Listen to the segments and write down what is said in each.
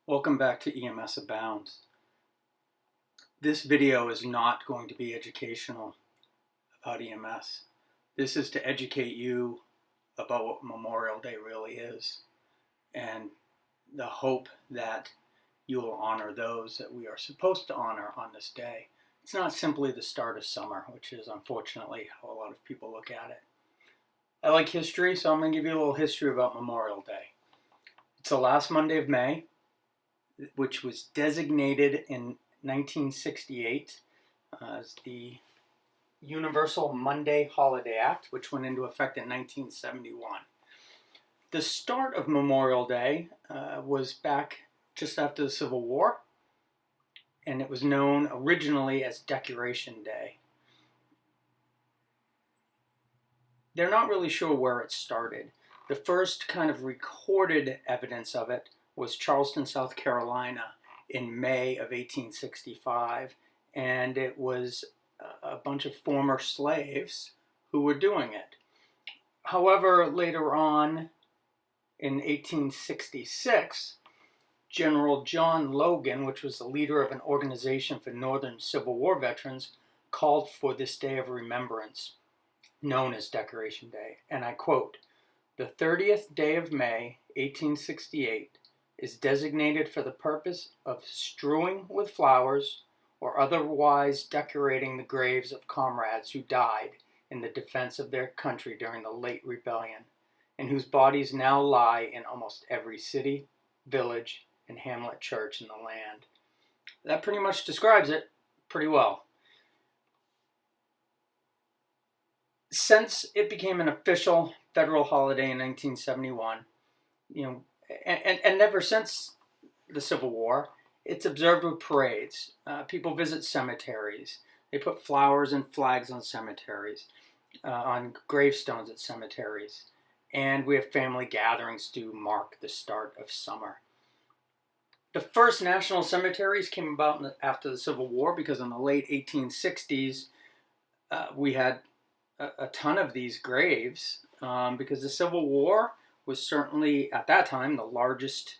Welcome back to EMS Abounds. This video is not going to be educational about EMS. This is to educate you about what Memorial Day really is and the hope that you will honor those that we are supposed to honor on this day. It's not simply the start of summer, which is unfortunately how a lot of people look at it. I like history, so I'm going to give you a little history about Memorial Day. It's the last Monday of May, which was designated in 1968 as the Universal Monday Holiday Act, which went into effect in 1971. The start of Memorial Day was back just after the Civil War, and it was known originally as Decoration Day. They're not really sure where it started. The first kind of recorded evidence of it was Charleston, South Carolina in May of 1865, and it was a bunch of former slaves who were doing it. However, later on in 1866, General John Logan, which was the leader of an organization for Northern Civil War veterans, called for this day of remembrance, known as Decoration Day. And I quote, "The 30th day of May, 1868, is designated for the purpose of strewing with flowers or otherwise decorating the graves of comrades who died in the defense of their country during the late rebellion, and whose bodies now lie in almost every city, village, and hamlet church in the land." That pretty much describes it pretty well. Since it became an official federal holiday in 1971, and ever since the Civil War, it's observed with parades. People visit cemeteries. They put flowers and flags on cemeteries, on gravestones at cemeteries. And we have family gatherings to mark the start of summer. The first national cemeteries came about after the Civil War because in the late 1860s, we had a ton of these graves because the Civil War was certainly, at that time, the largest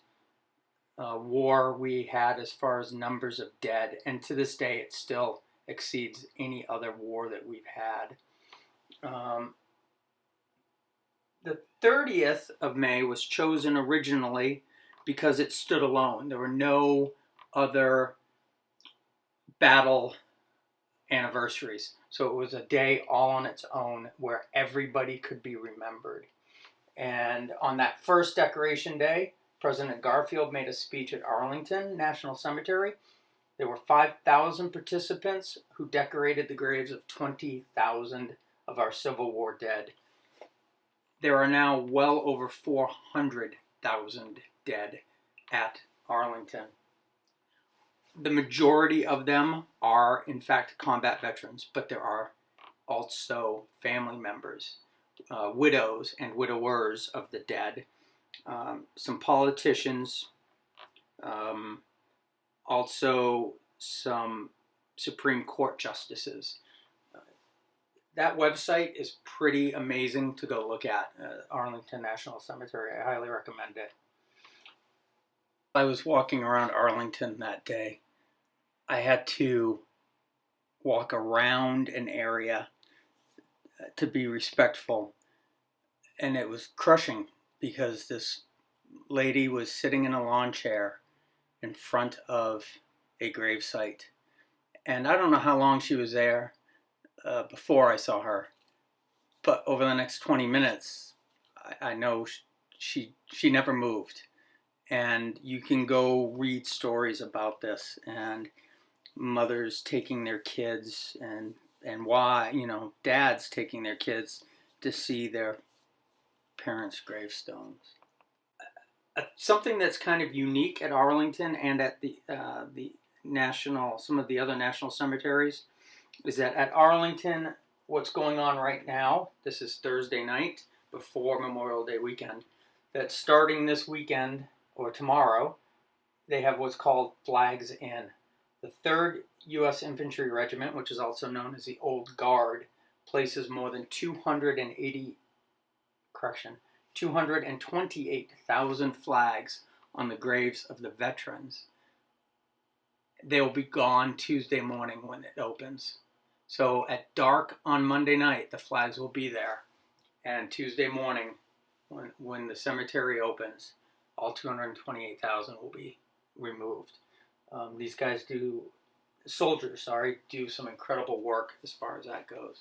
war we had as far as numbers of dead. And to this day, it still exceeds any other war that we've had. The 30th of May was chosen originally because it stood alone. There were no other battle anniversaries. So it was a day all on its own where everybody could be remembered. And on that first Decoration Day, President Garfield made a speech at Arlington National Cemetery. There were 5,000 participants who decorated the graves of 20,000 of our Civil War dead. There are now well over 400,000 dead at Arlington. The majority of them are, in fact, combat veterans, but there are also family members, widows and widowers of the dead, some politicians, also some Supreme Court justices. That website is pretty amazing to go look at, Arlington National Cemetery. I highly recommend it. I was walking around Arlington that day. I had to walk around an area to be respectful, and it was crushing because this lady was sitting in a lawn chair in front of a gravesite, and I don't know how long she was there before I saw her, but over the next 20 minutes I know she never moved. And you can go read stories about this, and mothers taking their kids, and why, dads taking their kids to see their parents' gravestones. Something that's kind of unique at Arlington and at the some of the other national cemeteries is that at Arlington, what's going on right now, this is Thursday night before Memorial Day weekend, that starting this weekend or tomorrow, they have what's called Flags In. The 3rd U.S. Infantry Regiment, which is also known as the Old Guard, places more than 228,000 flags on the graves of the veterans. They'll be gone Tuesday morning when it opens. So at dark on Monday night, the flags will be there. And Tuesday morning, when the cemetery opens, all 228,000 will be removed. These guys soldiers do some incredible work as far as that goes.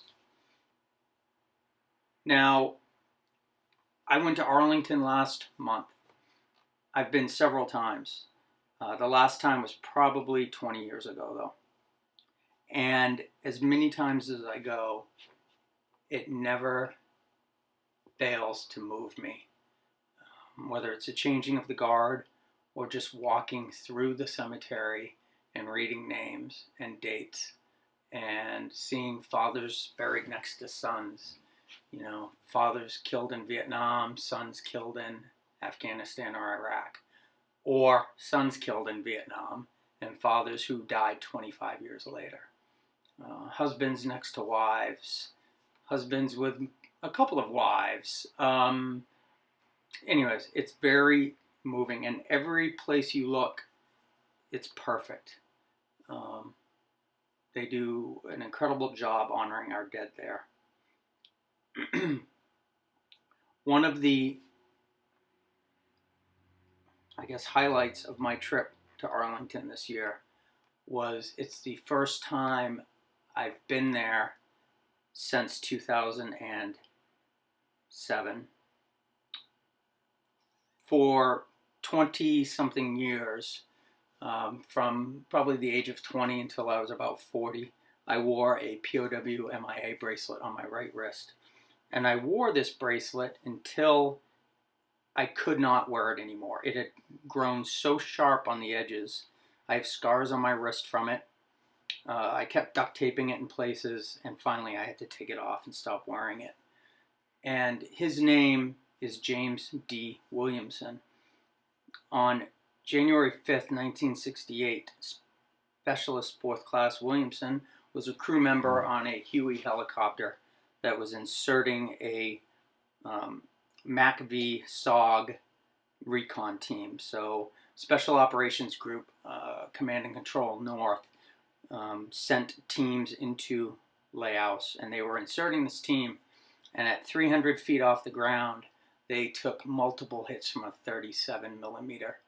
Now, I went to Arlington last month. I've been several times. The last time was probably 20 years ago, though. And as many times as I go, it never fails to move me. Whether it's a changing of the guard or just walking through the cemetery and reading names and dates and seeing fathers buried next to sons. You know, fathers killed in Vietnam, sons killed in Afghanistan or Iraq. Or sons killed in Vietnam and fathers who died 25 years later. Husbands next to wives, husbands with a couple of wives. Anyways, it's very moving, and every place you look, it's perfect. They do an incredible job honoring our dead there. One of the, I guess, highlights of my trip to Arlington this year was it's the first time I've been there since 2007. For 20-something years, from probably the age of 20 until I was about 40, I wore a POW MIA bracelet on my right wrist. And I wore this bracelet until I could not wear it anymore. It had grown so sharp on the edges. I have scars on my wrist from it. I kept duct taping it in places, and finally I had to take it off and stop wearing it. And his name is James D Williamson. On January 5th, 1968, Specialist 4th Class Williamson was a crew member on a Huey helicopter that was inserting a MACV SOG recon team. So Special Operations Group, Command and Control North, sent teams into Laos, and they were inserting this team, and at 300 feet off the ground, they took multiple hits from a 37 millimeter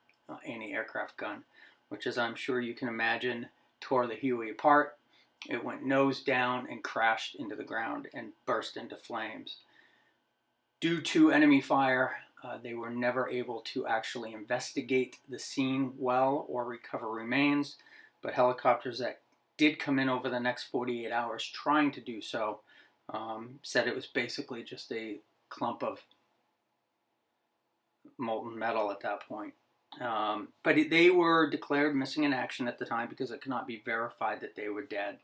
anti-aircraft gun, which, as I'm sure you can imagine, tore the Huey apart. It went nose down and crashed into the ground and burst into flames. Due to enemy fire, they were never able to actually investigate the scene well or recover remains, but helicopters that did come in over the next 48 hours trying to do so said it was basically just a clump of molten metal at that point. But they were declared missing in action at the time because it could not be verified that they were dead.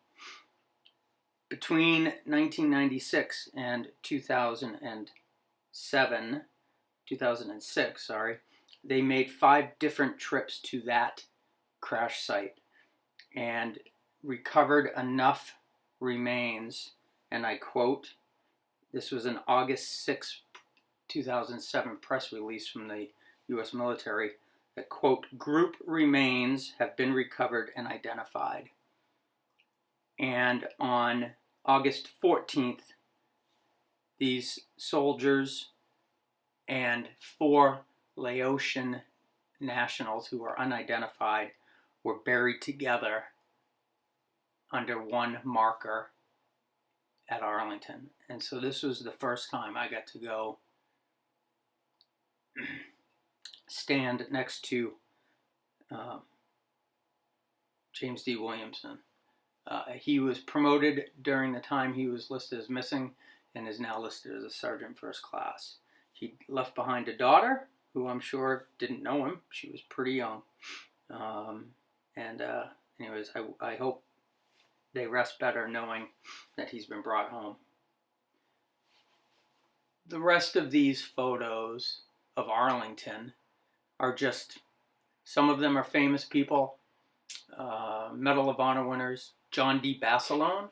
Between 1996 and 2006, they made 5 different trips to that crash site and recovered enough remains, and I quote, this was an August 6, 2007 press release from the U.S. military, that, quote, group remains have been recovered and identified. And on August 14th, these soldiers and 4 Laotian nationals who were unidentified were buried together under one marker at Arlington. And so this was the first time I got to go stand next to James D. Williamson. He was promoted during the time he was listed as missing and is now listed as a sergeant first class. He left behind a daughter who I'm sure didn't know him. She was pretty young. Anyways, I hope they rest better knowing that he's been brought home. The rest of these photos of Arlington are just, some of them are famous people, Medal of Honor winners. John D. Basilone.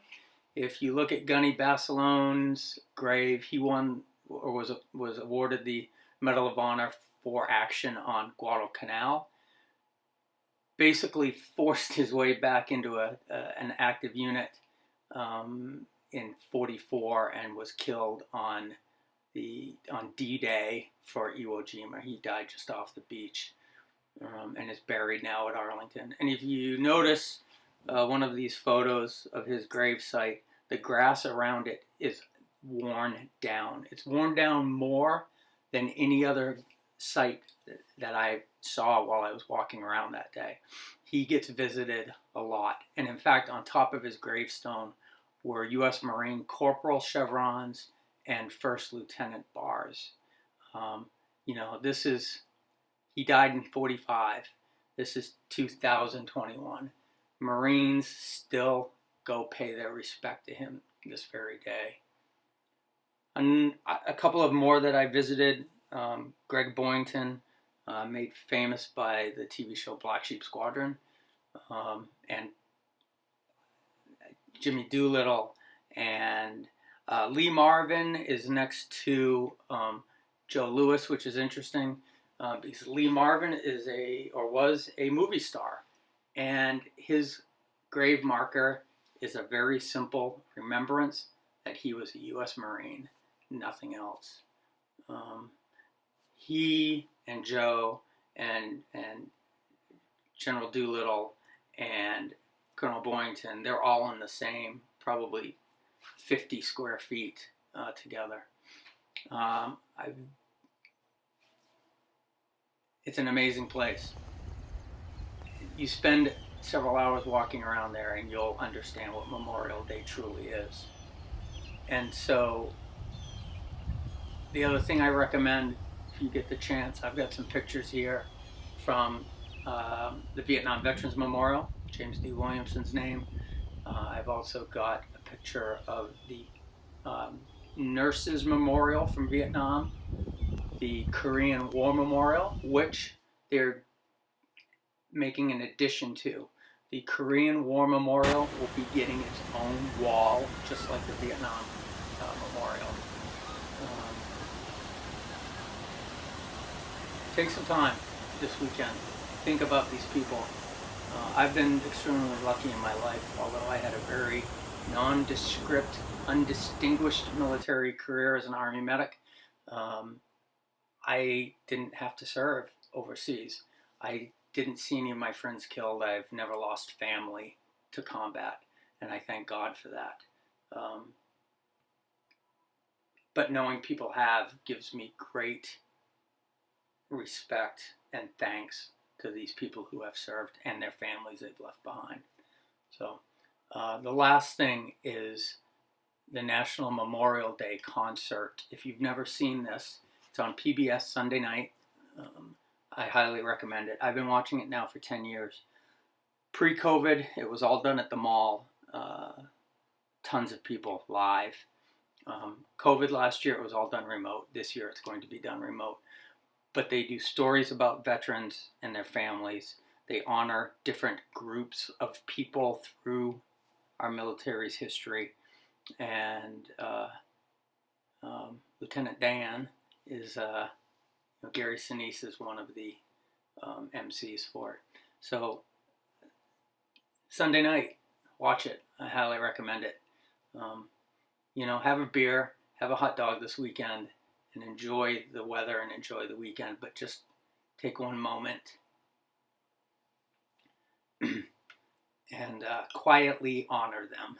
If you look at Gunny Basilone's grave, he won or was awarded the Medal of Honor for action on Guadalcanal. Basically forced his way back into an active unit in '44 and was killed on D-Day for Iwo Jima. He died just off the beach and is buried now at Arlington. And if you notice one of these photos of his gravesite, the grass around it is worn down. It's worn down more than any other site that I saw while I was walking around that day. He gets visited a lot. And in fact, on top of his gravestone were U.S. Marine Corporal chevrons and First Lieutenant bars. He died in '45. This is 2021. Marines still go pay their respect to him this very day. And a couple of more that I visited, Greg Boyington, made famous by the TV show Black Sheep Squadron, and Jimmy Doolittle, and Lee Marvin is next to Joe Louis, which is interesting because Lee Marvin was a movie star, and his grave marker is a very simple remembrance that he was a U.S. Marine, nothing else. He and Joe and General Doolittle and Colonel Boynton, they're all in the same, probably 50 square feet together. It's an amazing place. You spend several hours walking around there and you'll understand what Memorial Day truly is. And so the other thing I recommend, if you get the chance, I've got some pictures here from the Vietnam Veterans Memorial, James D. Williamson's name. I've also got a picture of the Nurses Memorial from Vietnam, the Korean War Memorial, which they're making an addition to. The Korean War Memorial will be getting its own wall, just like the Vietnam Memorial. Take some time this weekend. Think about these people. I've been extremely lucky in my life, although I had a very nondescript, undistinguished military career as an Army medic. I didn't have to serve overseas. I didn't see any of my friends killed. I've never lost family to combat, and I thank God for that. But knowing people have gives me great respect and thanks to these people who have served and their families they've left behind. So the last thing is the National Memorial Day concert. If you've never seen this, it's on PBS Sunday night. I highly recommend it. I've been watching it now for 10 years. Pre-COVID, it was all done at the mall. Tons of people live. COVID last year, it was all done remote. This year, it's going to be done remote. But they do stories about veterans and their families. They honor different groups of people through our military's history. And Lieutenant Dan is, Gary Sinise is one of the MCs for it. So Sunday night, watch it. I highly recommend it. Have a beer, have a hot dog this weekend, and enjoy the weather and enjoy the weekend, but just take one moment and quietly honor them.